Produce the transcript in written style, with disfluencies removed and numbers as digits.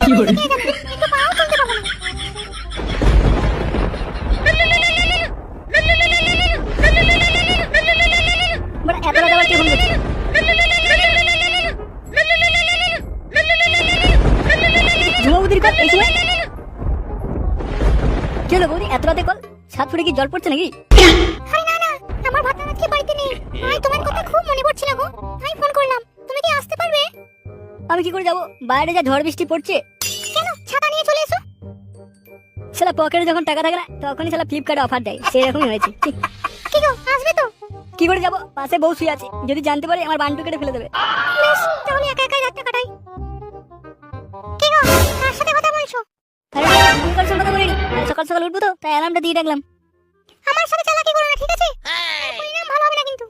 একটু পাও তুলতে পারবো না। বড় এত রাত আবার কি ফোন করছিস? ঝুমা বৌদির কল এই সময়? কি হলো বৌদি, এত রাতে কল? ছাদ ফুটে কি জল পড়ছে নাকি? আরে না না, আমার ভাতা আজকে বাড়িতে নেই। আই তোমার কথা খুব মনে পড়ছিল গো, তাই ফোন করলাম। তুমি কি আসতে পারবে? আমি কি করে যাবো, বাইরে যা ঝড় বৃষ্টি পড়ছে। কেন, ছাতা নিয়ে চলে এসো। শালা পকেটে যখন টাকা থাকে না তখনই শালা ফ্লিপকার্টে অফার দেয়, সেরকমই হয়েছে। কি গো, আসবে তো? কি করে যাবো, পাশে বউ শুয়ে আছে, যদি জানতে পারে আমার বান্টু কেটে ফেলে দেবে। বেশ, তাহলে একা একাই রাতটা কাটাই। কি গো, কার সাথে কথা বলছো? আরে আমি কাল সকালে বলিনি, কাল সকাল সকাল উঠবো তো তাই অ্যালার্মটা দিয়ে রাখলাম। আমার সাথে চালাকি করো না, ঠিক আছে? পরিণাম ভালো হবে না কিন্তু।